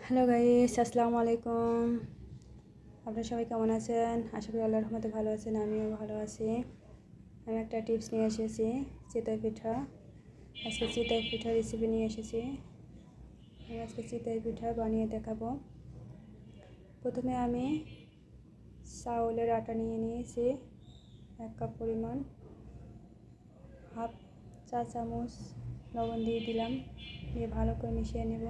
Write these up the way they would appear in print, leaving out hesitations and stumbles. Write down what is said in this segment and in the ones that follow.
Hello guys, আসসালামু আলাইকুম। আপনারা সবাই কেমন আছেন? আশা করি আল্লাহর রহমতে ভালো আছেন। আমিও ভালো আছি। আমি একটা টিপস নিয়ে এসেছি, চিতই পিঠা। আজকে চিতই পিঠা রেসিপি নিয়ে এসেছি। আমি আজকে চিতই পিঠা বানিয়ে দেখাবো। প্রথমে আমি চাউলের আটা নিয়ে নিয়েছি 1 কাপ পরিমাণ। হাফ চা চামচ লবণ দিয়ে দিলাম, দিয়ে ভালো করে মিশিয়ে নেব।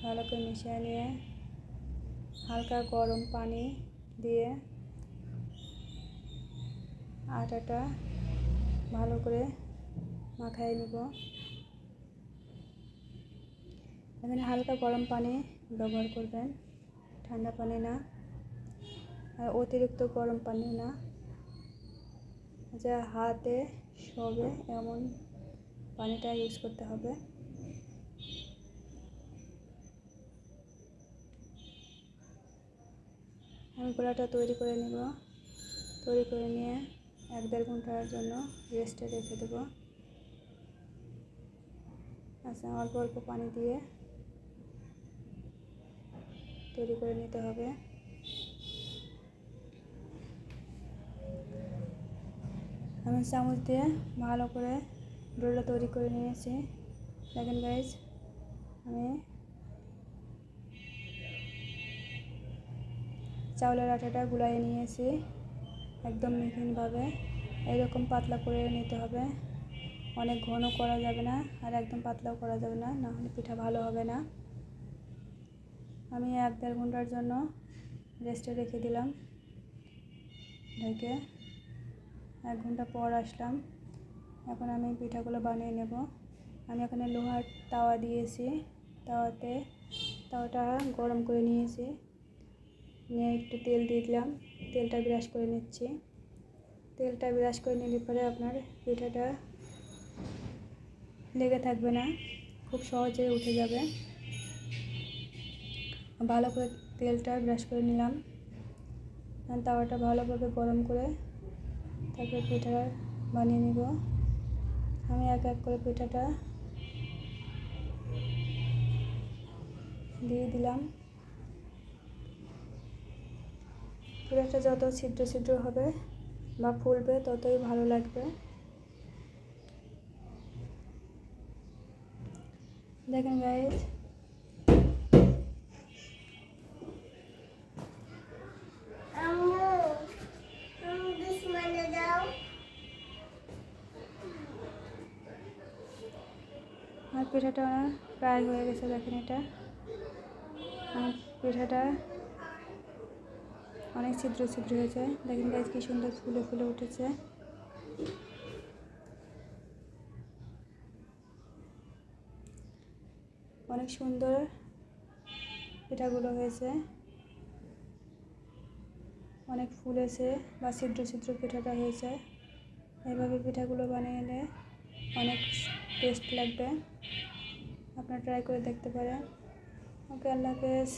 ভালো করে মিশিয়ে নিয়ে হালকা গরম পানি দিয়ে আটাটা ভালো করে মাখায় নেব। এখানে হালকা গরম পানি ব্যবহার করবেন, ঠান্ডা পানি না, আর অতিরিক্ত গরম পানি না, যা হাতে সবে এমন পানিটা ইউজ করতে হবে। আমি গোলাটা তৈরি করে নেব। তৈরি করে নিয়ে 1-1.5 ঘন্টার জন্য রেস্টে রেখে দেব। আচ্ছা, অল্প অল্প পানি দিয়ে তৈরি করে নিতে হবে। আমি চামচ দিয়ে ভালো করে ডোটা তৈরি করে নিয়েছি। দেখেন গাইজ, আমি চাউলের আটাটা গুলাইয়ে নিয়েছি একদম মিহিনভাবে। এরকম পাতলা করে নিতে হবে, অনেক ঘন করা যাবে না আর একদম পাতলাও করা যাবে না, না হলে পিঠা ভালো হবে না। আমি 1-1.5 ঘন্টার জন্য রেস্টে রেখে দিলাম ঢেকে। 1 ঘন্টা পর আসলাম। এখন আমি পিঠাগুলো বানিয়ে নেব। আমি এখানে লোহার তাওয়া দিয়েছি। তাওয়াটা গরম করে নিয়েছি, নিয়ে একটু তেল দিয়ে দিলাম। তেলটা ব্রাশ করে নিচ্ছি। তেলটা ব্রাশ করে নিলে পরে আপনার পিঠাটা লেগে থাকবে না, খুব সহজে উঠে যাবে। ভালো করে তেলটা ব্রাশ করে নিলাম। তাওয়াটা ভালোভাবে গরম করে তারপরে পিঠা বানিয়ে নেব। আমি এক এক করে পিঠাটা দিয়ে দিলাম। পিঠাটা যত ছিদ্র ছিদ্র হবে বা ফুলবে ততই ভালো লাগবে। দেখেন গাইজ, আমার পিঠাটা প্রায় হয়ে গেছে। দেখেন, এটা আমার পিঠাটা অনেক ছিদ্র ছিদ্র হয়েছে। দেখেন গাইজ, কি সুন্দর ফুলে ফুলে উঠেছে। অনেক সুন্দর পিঠাগুলো হয়েছে, অনেক ফুলেছে বা ছিদ্র ছিদ্র পিঠাটা হয়েছে। এইভাবে পিঠাগুলো বানিয়ে অনেক টেস্ট লাগবে। আপনারা ট্রাই করে দেখতে পারেন। ওকে, আল্লাহ হাফেজ।